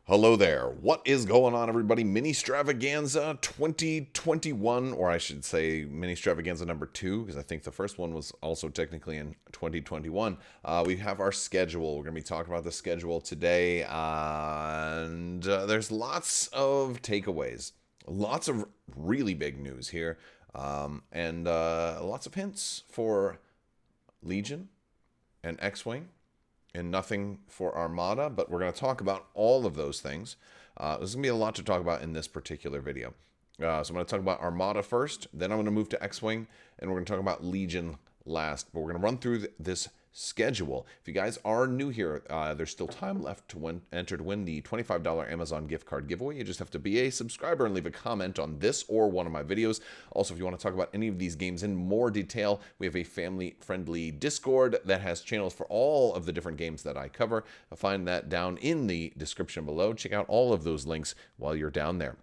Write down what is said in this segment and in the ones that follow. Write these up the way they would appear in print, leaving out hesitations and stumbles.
Hello there. What is going on, everybody? Ministravaganza 2021, or I should say Ministravaganza number 2, because I think the first one was also technically in 2021. We have our schedule. We're going to be talking about the schedule today, and there's lots of takeaways, lots of really big news here, and lots of hints for Legion and X-Wing and nothing for Armada, but we're going to talk about all of those things. There's going to be a lot to talk about in this particular video. So I'm going to talk about Armada first, then I'm going to move to X-Wing, and we're going to talk about Legion last. But we're going to run through this schedule. If you guys are new here, there's still time left to enter to win the $25 Amazon gift card giveaway. You just have to be a subscriber and leave a comment on this or one of my videos. Also, if you want to talk about any of these games in more detail, we have a family-friendly Discord that has channels for all of the different games that I cover. I'll find that down in the description below. Check out all of those links while you're down there.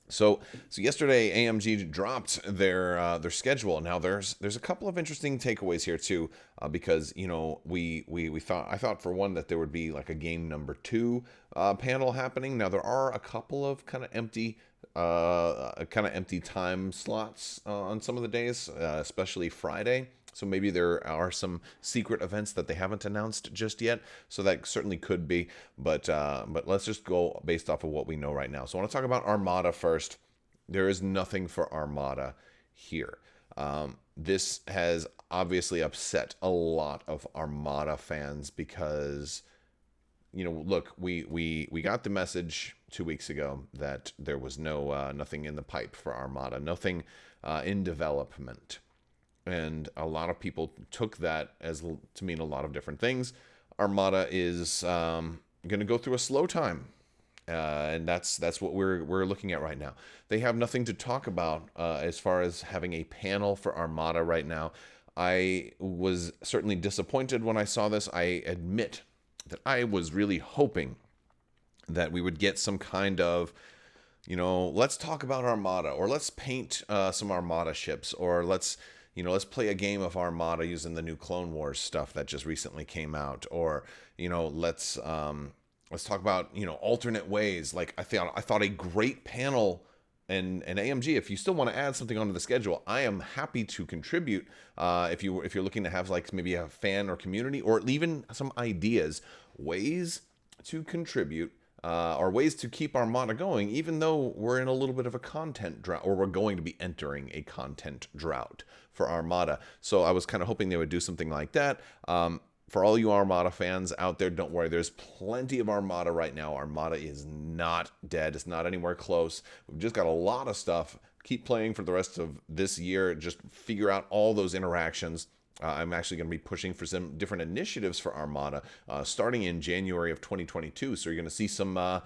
So yesterday AMG dropped their schedule. Now there's a couple of interesting takeaways here too, because you know I thought for one that there would be like a game number 2 panel happening. Now there are a couple of kind of empty time slots on some of the days, especially Friday. So maybe there are some secret events that they haven't announced just yet. So that certainly could be. But let's just go based off of what we know right now. So I want to talk about Armada first. There is nothing for Armada here. This has obviously upset a lot of Armada fans because, you know, look, we got the message 2 weeks ago that there was nothing in the pipe for Armada, nothing in development. And a lot of people took that as to mean a lot of different things. Armada is going to go through a slow time, and that's what we're looking at right now. They have nothing to talk about as far as having a panel for Armada right now. I was certainly disappointed when I saw this. I admit that I was really hoping that we would get some kind of, you know, let's talk about Armada, or let's paint some Armada ships, or let's play a game of Armada using the new Clone Wars stuff that just recently came out. Or, you know, let's talk about, you know, alternate ways. Like I thought a great panel, and AMG, if you still want to add something onto the schedule, I am happy to contribute. If you're looking to have like maybe a fan or community, or even some ideas, ways to contribute. Or ways to keep Armada going, even though we're in a little bit of a content drought, or we're going to be entering a content drought for Armada. So I was kind of hoping they would do something like that. For all you Armada fans out there, don't worry. There's plenty of Armada right now. Armada is not dead. It's not anywhere close. We've just got a lot of stuff. Keep playing for the rest of this year. Just figure out all those interactions. I'm actually going to be pushing for some different initiatives for Armada starting in January of 2022. So you're going to see some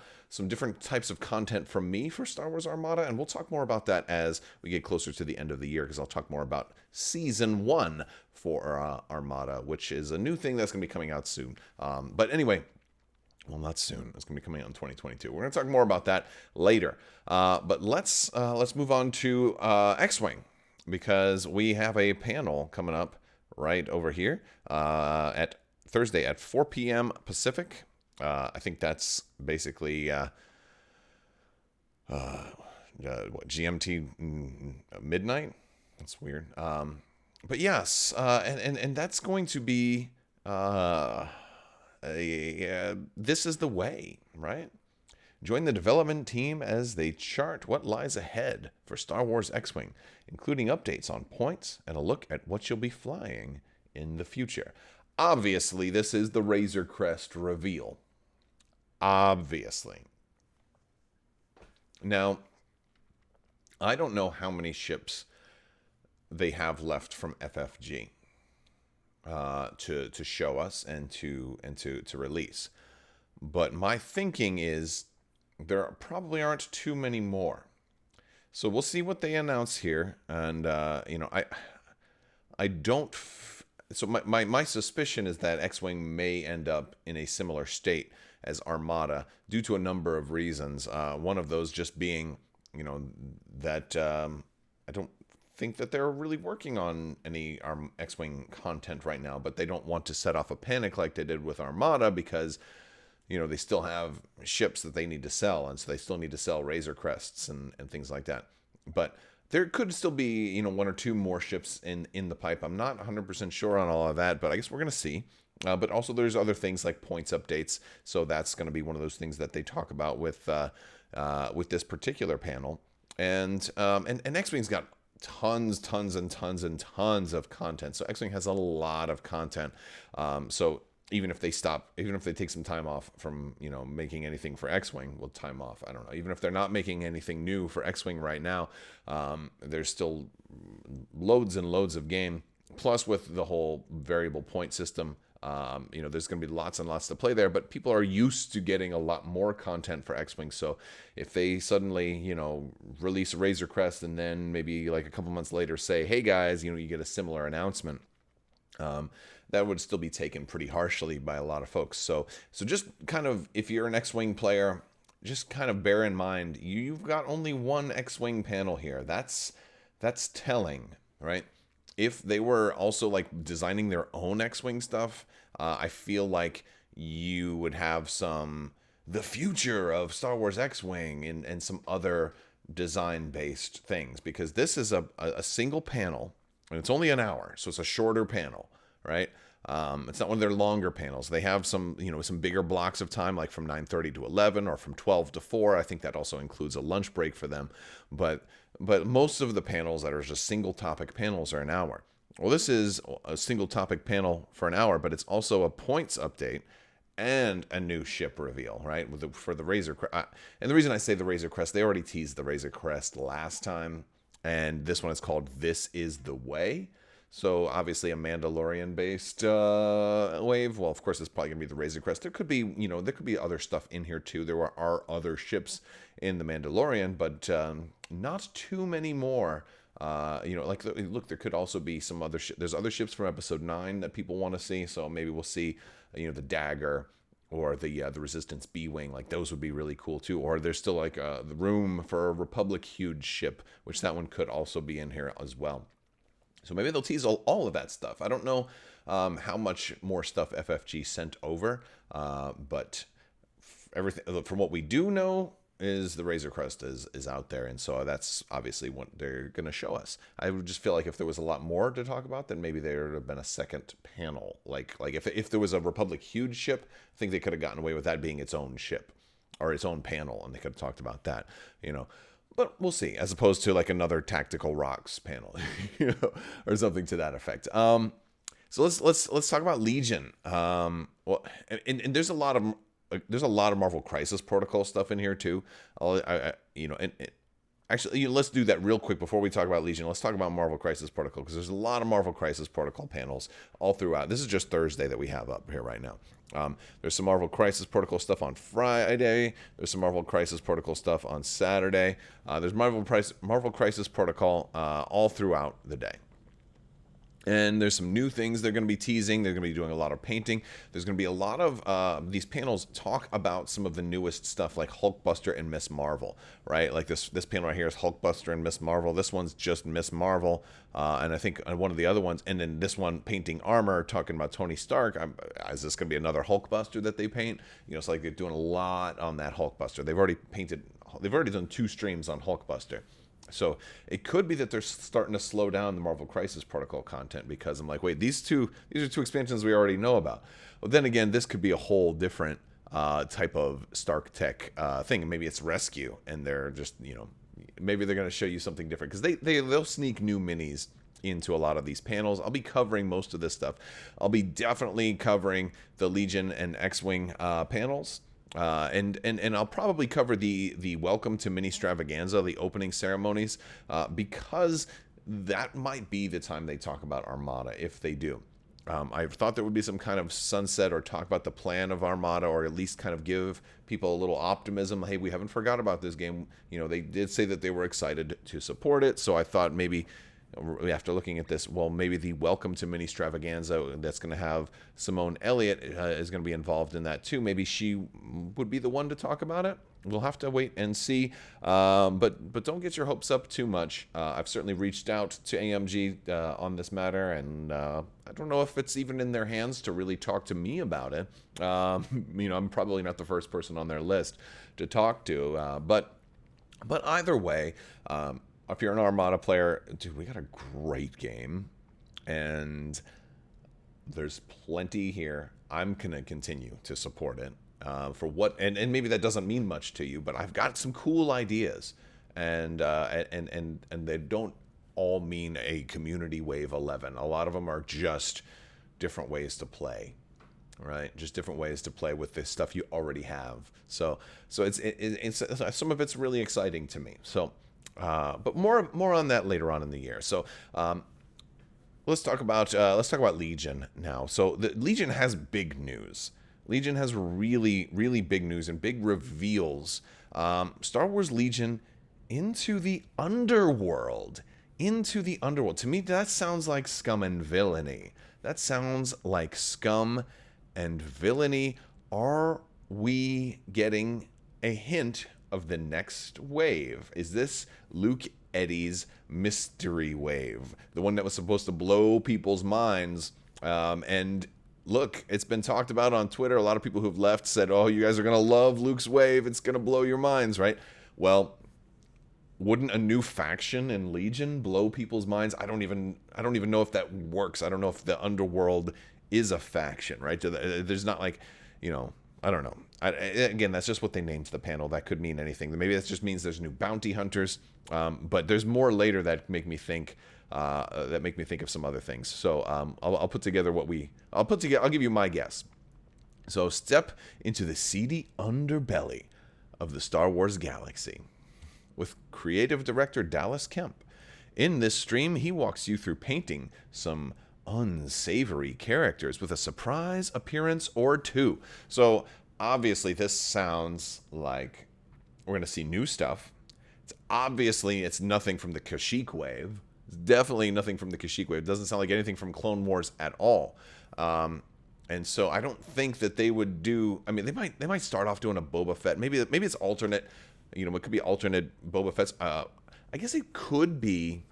different types of content from me for Star Wars Armada, and we'll talk more about that as we get closer to the end of the year, because I'll talk more about Season 1 for Armada, which is a new thing that's going to be coming out soon. But anyway, well, not soon. It's going to be coming out in 2022. We're going to talk more about that later. But let's move on to X-Wing, because we have a panel coming up right over here at Thursday at 4 p.m. Pacific. I think that's basically GMT midnight. That's weird. But yes, and that's going to be this is the way, right? Join the development team as they chart what lies ahead for Star Wars X-Wing, including updates on points and a look at what you'll be flying in the future. Obviously, this is the Razor Crest reveal. Obviously. Now, I don't know how many ships they have left from FFG to show us and to release. But my thinking is there probably aren't too many more. So we'll see what they announce here. And, you know, I don't... So my suspicion is that X-Wing may end up in a similar state as Armada due to a number of reasons. One of those just being, you know, that I don't think that they're really working on any X-Wing content right now, but they don't want to set off a panic like they did with Armada, because they still have ships that they need to sell, and so they still need to sell Razor Crests and things like that. But there could still be, one or two more ships in the pipe. I'm not 100% sure on all of that, but I guess we're going to see. But also there's other things like points updates. So that's going to be one of those things that they talk about with this particular panel. And X-Wing's got tons of content. So X-Wing has a lot of content. So even if they take some time off from, making anything for X-Wing, well, time off, I don't know. Even if they're not making anything new for X-Wing right now, there's still loads and loads of game. Plus with the whole variable point system, there's going to be lots and lots to play there, but people are used to getting a lot more content for X-Wing. So if they suddenly, release a Razor Crest and then maybe like a couple months later say, hey guys, you get a similar announcement, that would still be taken pretty harshly by a lot of folks. So just kind of, if you're an X-Wing player, just kind of bear in mind, you've got only one X-Wing panel here. That's telling, right? If they were also like designing their own X-Wing stuff, I feel like you would have the future of Star Wars X-Wing and some other design-based things, because this is a single panel, and it's only an hour, so it's a shorter panel, right? It's not one of their longer panels. They have some bigger blocks of time, like from 9:30 to 11 or from 12 to 4. I think that also includes a lunch break for them. But most of the panels that are just single topic panels are an hour. Well, this is a single topic panel for an hour, but it's also a points update and a new ship reveal, right? For the Razor Crest. And the reason I say the Razor Crest, they already teased the Razor Crest last time, and this one is called This Is the Way. So obviously a Mandalorian-based wave. Well, of course, it's probably gonna be the Razor Crest. There could be other stuff in here too. There are other ships in the Mandalorian, but not too many more. Look, there could also be some other. There's other ships from Episode 9 that people want to see. So maybe we'll see, the Dagger or the Resistance B-wing. Like those would be really cool too. Or there's still like the room for a Republic huge ship, which that one could also be in here as well. So maybe they'll tease all of that stuff. I don't know how much more stuff FFG sent over, but everything from what we do know is the Razor Crest is out there, and so that's obviously what they're going to show us. I would just feel like if there was a lot more to talk about, then maybe there would have been a second panel. Like if there was a Republic huge ship, I think they could have gotten away with that being its own ship or its own panel, and they could have talked about that, But we'll see, as opposed to like another Tactical Rocks panel, or something to that effect. So let's talk about Legion. Well, and there's a lot of Marvel Crisis Protocol stuff in here too. Actually, let's do that real quick before we talk about Legion. Let's talk about Marvel Crisis Protocol, because there's a lot of Marvel Crisis Protocol panels all throughout. This is just Thursday that we have up here right now. There's some Marvel Crisis Protocol stuff on Friday. There's some Marvel Crisis Protocol stuff on Saturday. There's Marvel Crisis Protocol all throughout the day. And there's some new things they're going to be teasing. They're going to be doing a lot of painting. There's going to be a lot of these panels talk about some of the newest stuff, like Hulkbuster and Miss Marvel, right? Like this panel right here is Hulkbuster and Miss Marvel. This one's just Miss Marvel. And I think one of the other ones, and then this one painting armor, talking about Tony Stark. Is this going to be another Hulkbuster that they paint? It's like they're doing a lot on that Hulkbuster. They've already done 2 streams on Hulkbuster. So it could be that they're starting to slow down the Marvel Crisis Protocol content, because I'm like, wait, these are 2 expansions we already know about. Well, then again, this could be a whole different type of Stark Tech thing. Maybe it's Rescue, and they're just, maybe they're going to show you something different, because they'll sneak new minis into a lot of these panels. I'll be covering most of this stuff. I'll be definitely covering the Legion and X-Wing panels. And I'll probably cover the Welcome to Ministravaganza, the opening ceremonies, because that might be the time they talk about Armada, if they do. I thought there would be some kind of sunset or talk about the plan of Armada, or at least kind of give people a little optimism. Hey, we haven't forgot about this game. They did say that they were excited to support it, so I thought maybe after looking at this, well, maybe the Welcome to Ministravaganza that's going to have Simone Elliott is going to be involved in that too. Maybe she would be the one to talk about it. We'll have to wait and see. But don't get your hopes up too much. I've certainly reached out to AMG on this matter, and I don't know if it's even in their hands to really talk to me about it. I'm probably not the first person on their list to talk to. But either way, if you're an Armada player, dude, we got a great game, and there's plenty here. I'm gonna continue to support it. For what, and maybe that doesn't mean much to you, but I've got some cool ideas, and they don't all mean a community wave 11. A lot of them are just different ways to play, right? Just different ways to play with the stuff you already have. So it's some of it's really exciting to me. So, but more on that later on in the year. So, let's talk about Legion now. So the Legion has big news. Legion has really, really big news and big reveals. Star Wars Legion into the underworld. Into the underworld. To me, that sounds like Scum and Villainy. That sounds like Scum and Villainy. Are we getting a hint of the next wave? Is this Luke Eddy's mystery wave? The one that was supposed to blow people's minds, and look, it's been talked about on Twitter. A lot of people who've left said, oh, you guys are going to love Luke's wave. It's going to blow your minds, right? Well, wouldn't a new faction in Legion blow people's minds? I don't even know if that works. I don't know if the underworld is a faction, right? There's not like, I don't know. Again, that's just what they named the panel. That could mean anything. Maybe that just means there's new bounty hunters. But there's more later that make me think of some other things. So I'll put together I'll give you my guess. So step into the seedy underbelly of the Star Wars galaxy with creative director Dallas Kemp. In this stream, he walks you through painting some unsavory characters with a surprise appearance or two. So obviously this sounds like we're going to see new stuff. It's nothing from the Kashyyyk wave. It's definitely nothing from the Kashyyyk wave. It doesn't sound like anything from Clone Wars at all. And so I don't think that they would do. I mean, they might start off doing a Boba Fett. Maybe it's alternate. It could be alternate Boba Fett's. I guess it could be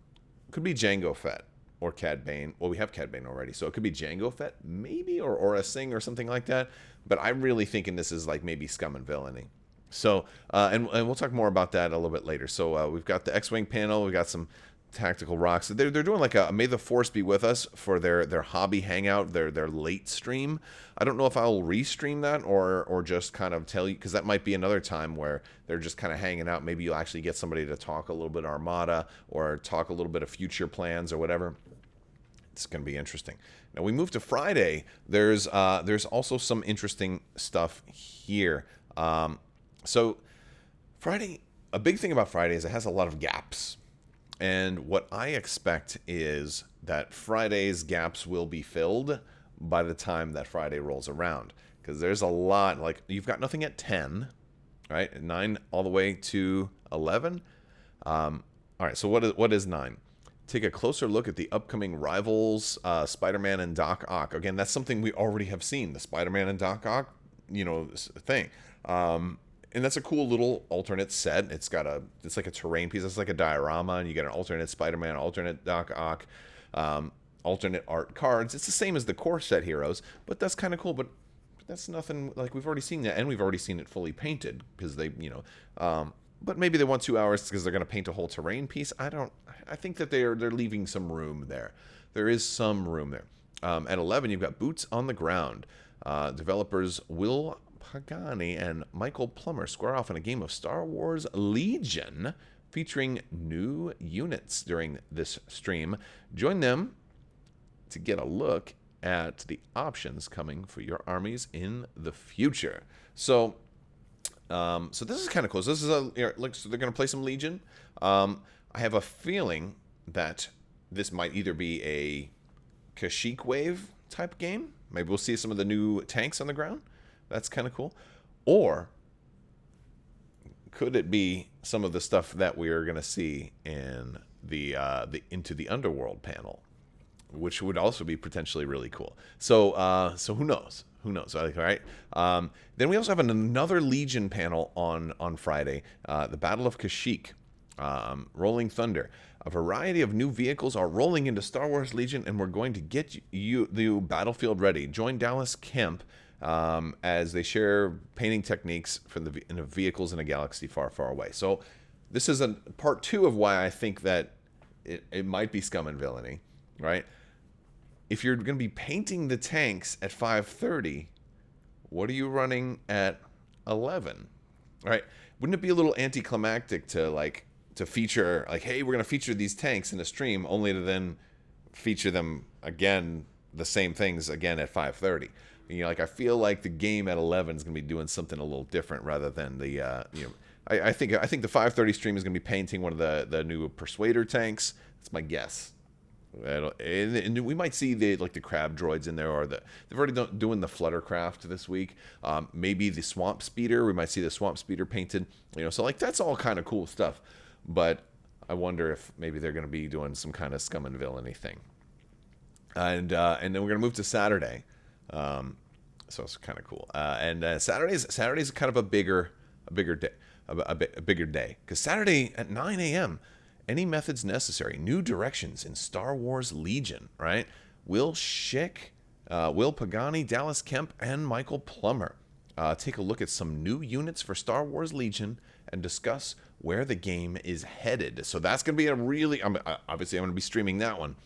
Jango Fett or Cad Bane. Well, we have Cad Bane already, so it could be Jango Fett, maybe, or Aura Singh or something like that. But I'm really thinking this is like maybe Scum and Villainy. So, and we'll talk more about that a little bit later. So we've got the X-Wing panel. We've got some tactical rocks. They're doing like a May the Force be with us for their hobby hangout, their late stream. I don't know if I'll restream that or just kind of tell you, because that might be another time where they're just kind of hanging out. Maybe you'll actually get somebody to talk a little bit Armada or talk a little bit of future plans or whatever. It's going to be interesting. Now we move to Friday. There's also some interesting stuff here. So Friday, a big thing about Friday is it has a lot of gaps. And what I expect is that Friday's gaps will be filled by the time that Friday rolls around. Because there's a lot, like you've got nothing at 10, right? 9 all the way to 11. All right, so what is 9? Take a closer look at the upcoming Rivals, Spider-Man and Doc Ock. Again, that's something we already have seen, the Spider-Man and Doc Ock, thing. And that's a cool little alternate set. It's like a terrain piece. It's like a diorama, and you get an alternate Spider-Man, alternate Doc Ock, alternate art cards. It's the same as the core set heroes, but that's kind of cool. But that's nothing, like we've already seen that, and we've already seen it fully painted because they, but maybe they want 2 hours because they're going to paint a whole terrain piece. I think that they're leaving some room there. There is some room there. At 11, you've got Boots on the Ground. Developers Will Pagani and Michael Plummer square off in a game of Star Wars Legion featuring new units during this stream. Join them to get a look at the options coming for your armies in the future. So this is kind of cool. So this is so they're going to play some Legion. I have a feeling that this might either be a Kashyyyk wave type game. Maybe we'll see some of the new tanks on the ground. That's kind of cool. Or could it be some of the stuff that we are going to see in the Into the Underworld panel, which would also be potentially really cool. So who knows? Who knows? All right. Then we also have another Legion panel on Friday, the Battle of Kashyyyk, Rolling Thunder. A variety of new vehicles are rolling into Star Wars Legion, and we're going to get you the battlefield ready. Join Dallas Kemp as they share painting techniques for the vehicles in a galaxy far, far away. So this is a part 2 of why I think that it might be Scum and Villainy, right? If you're going to be painting the tanks at 5:30, what are you running at 11, right? Wouldn't it be a little anticlimactic to feature, like, hey, we're going to feature these tanks in a stream, only to then feature them again, the same things again at 5:30? I feel like the game at 11 is going to be doing something a little different rather than the, I think the 5:30 stream is going to be painting one of the new Persuader tanks. That's my guess. And we might see the crab droids in there, or they've already doing the Fluttercraft this week. Maybe the Swamp Speeder. We might see the Swamp Speeder painted. So that's all kind of cool stuff. But I wonder if maybe they're going to be doing some kind of Scum and Villainy thing. And then we're going to move to Saturday. So it's kind of cool. And Saturday's kind of a bigger day, a bigger day, because Saturday at 9 a.m. Any methods necessary. New directions in Star Wars Legion, right? Will Schick, Will Pagani, Dallas Kemp, and Michael Plummer take a look at some new units for Star Wars Legion and discuss where the game is headed. So that's going to be a really... obviously, I'm going to be streaming that one.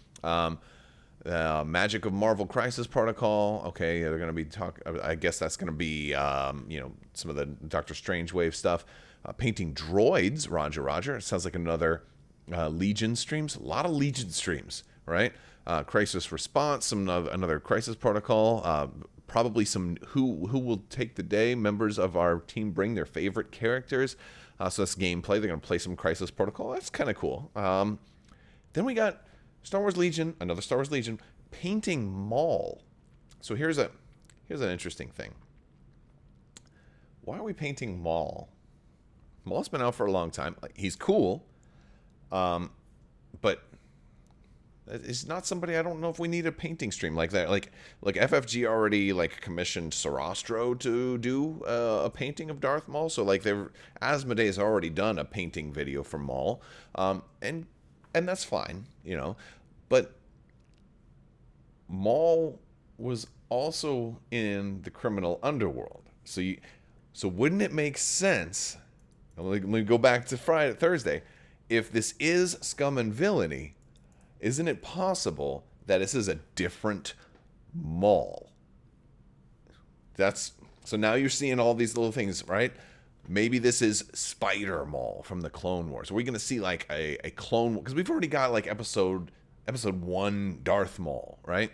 Magic of Marvel Crisis Protocol. Okay, they're going to be I guess that's going to be, some of the Doctor Strange Wave stuff. Painting droids. Roger. It sounds like another... Legion streams, a lot of Legion streams, right? Crisis Response, another Crisis Protocol, probably some who will take the day. Members of our team bring their favorite characters, so that's gameplay. They're going to play some Crisis Protocol. That's kind of cool. Then we got Star Wars Legion, another Star Wars Legion, painting Maul. So here's an interesting thing. Why are we painting Maul? Maul's been out for a long time. He's cool. But it's not somebody. I don't know if we need a painting stream like that. Like FFG already commissioned Sarastro to do a painting of Darth Maul. So Asmodee's already done a painting video for Maul, and that's fine, But Maul was also in the criminal underworld. So wouldn't it make sense? Let me go back to Thursday. If this is Scum and Villainy, isn't it possible that this is a different Maul? So now you're seeing all these little things, right? Maybe this is Spider Maul from the Clone Wars. Are we going to see a clone? Because we've already got episode 1 Darth Maul, right?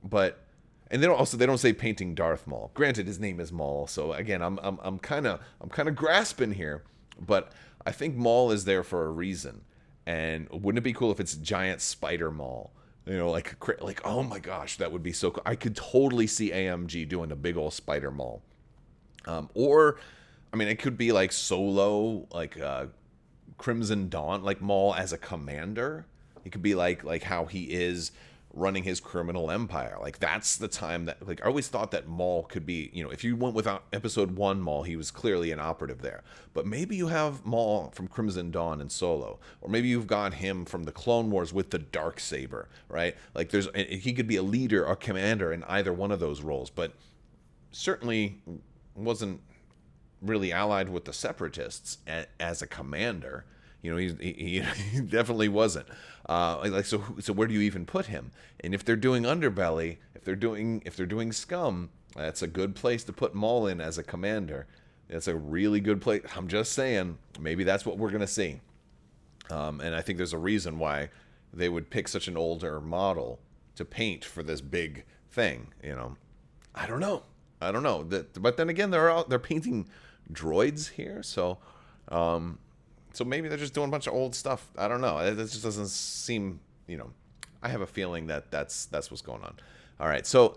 And they don't say painting Darth Maul. Granted, his name is Maul, so again, I'm kind of grasping here, but I think Maul is there for a reason. And wouldn't it be cool if it's giant Spider Maul? Oh my gosh, that would be so cool. I could totally see AMG doing a big old Spider Maul. It could be Solo, Crimson Dawn, Maul as a commander. It could be like how he is running his criminal empire. That's the time that I always thought that Maul could be, if you went without episode 1 Maul, he was clearly an operative there. But maybe you have Maul from Crimson Dawn and Solo, or maybe you've got him from the Clone Wars with the Darksaber, right? He could be a leader or commander in either one of those roles, but certainly wasn't really allied with the Separatists as a commander. He definitely wasn't. So where do you even put him? And if they're doing Underbelly, if they're doing Scum, that's a good place to put Maul in as a commander. That's a really good place. I'm just saying, maybe that's what we're gonna see. And I think there's a reason why they would pick such an older model to paint for this big thing. I don't know. But then again, they're painting droids here, so. So maybe they're just doing a bunch of old stuff. I don't know. It just doesn't seem, I have a feeling that's what's going on. All right, so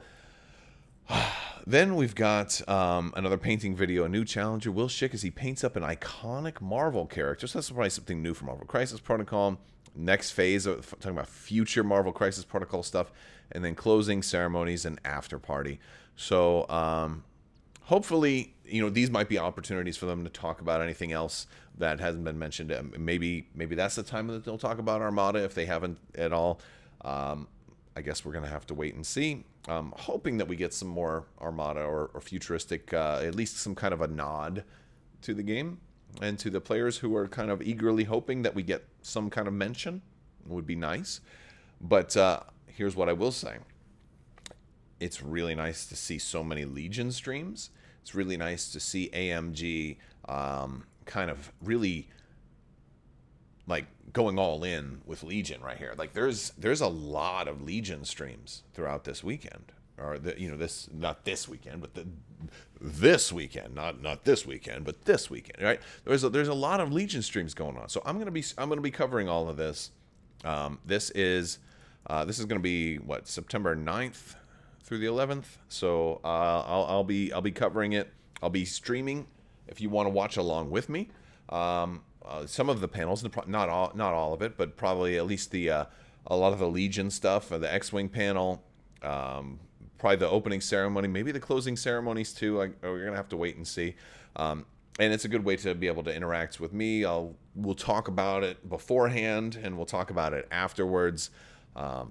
then we've got another painting video, a new challenger, Will Schick, as he paints up an iconic Marvel character. So that's probably something new from Marvel Crisis Protocol. next phase of talking about future Marvel Crisis Protocol stuff, and then closing ceremonies and after party. So hopefully, these might be opportunities for them to talk about anything else that hasn't been mentioned. Maybe that's the time that they'll talk about Armada if they haven't at all. I guess we're going to have to wait and see. Hoping that we get some more Armada or futuristic, at least some kind of a nod to the game and to the players who are kind of eagerly hoping that we get some kind of mention. It would be nice. But here's what I will say. It's really nice to see so many Legion streams. It's really nice to see AMG kind of really like going all in with Legion right here. Like there's a lot of Legion streams throughout this weekend, or this, not this weekend, but this weekend, not this weekend, but this weekend, right? There's a lot of Legion streams going on. So I'm gonna be covering all of this. This is going to be September 9th through the 11th. So I'll be covering it. I'll be streaming if you want to watch along with me. Some of the panels, not all of it, but probably at least a lot of the Legion stuff, the X-Wing panel, probably the opening ceremony, maybe the closing ceremonies too. We're going to have to wait and see. And it's a good way to be able to interact with me. We'll talk about it beforehand, and we'll talk about it afterwards. And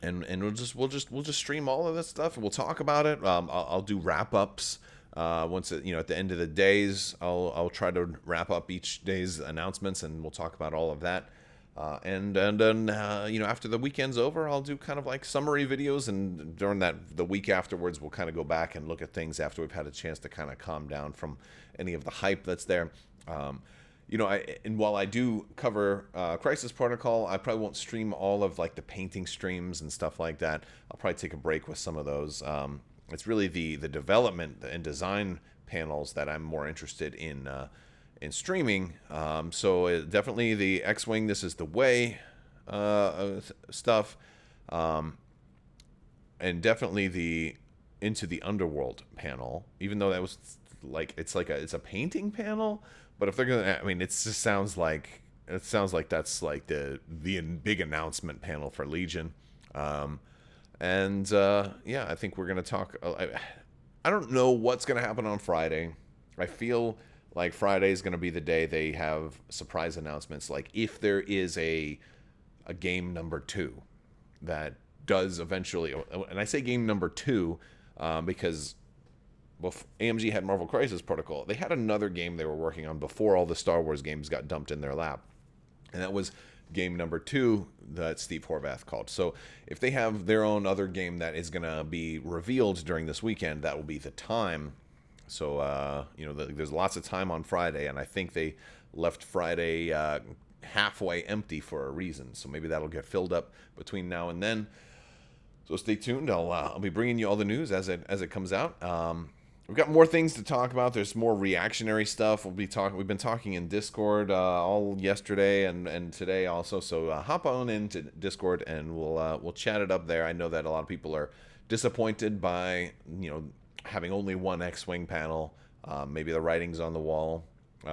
we'll just stream all of this stuff, and we'll talk about it. I'll do wrap ups. Once at the end of the days, I'll try to wrap up each day's announcements, and we'll talk about all of that. And then after the weekend's over, I'll do kind of like summary videos, and during the week afterwards, we'll kind of go back and look at things after we've had a chance to kind of calm down from any of the hype that's there. And while I do cover Crisis Protocol, I probably won't stream all of like the painting streams and stuff like that. I'll probably take a break with some of those. It's really the development and design panels that I'm more interested in streaming. So definitely the X-Wing, This Is the Way stuff, and definitely the Into the Underworld panel. Even though that was it's a painting panel, but if they're gonna, it just sounds like that's like the big announcement panel for Legion. I think we're going to talk. I don't know what's going to happen on Friday. I feel like Friday is going to be the day they have surprise announcements. Like if there is a game number 2 that does eventually, and I say game number 2 because AMG had Marvel Crisis Protocol. They had another game they were working on before all the Star Wars games got dumped in their lap, and that was game number 2 that Steve Horvath called. So if they have their own other game that is going to be revealed during this weekend, that will be the time. So, there's lots of time on Friday, and I think they left Friday halfway empty for a reason. So maybe that'll get filled up between now and then. So stay tuned. I'll be bringing you all the news as it comes out. We've got more things to talk about. There's more reactionary stuff. We've been talking in Discord all yesterday and today also. So hop on into Discord and we'll chat it up there. I know that a lot of people are disappointed by having only one X-Wing panel. Maybe the writing's on the wall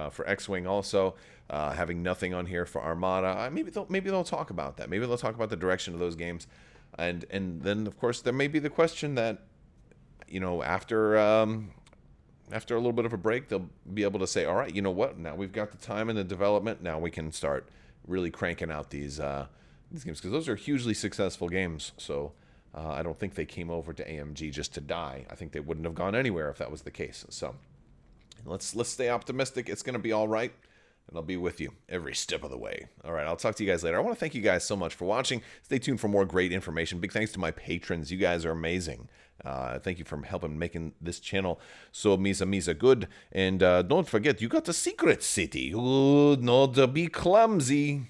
for X-Wing also. Having nothing on here for Armada. Maybe they'll talk about that. Maybe they'll talk about the direction of those games. And then of course there may be the question that after a little bit of a break, they'll be able to say, all right, you know what? Now we've got the time and the development. Now we can start really cranking out these games, because those are hugely successful games. So I don't think they came over to AMG just to die. I think they wouldn't have gone anywhere if that was the case. So let's stay optimistic. It's going to be all right. And I'll be with you every step of the way. All right, I'll talk to you guys later. I want to thank you guys so much for watching. Stay tuned for more great information. Big thanks to my patrons. You guys are amazing. Thank you for helping making this channel so Misa good. And don't forget, you got the secret city. Not be clumsy.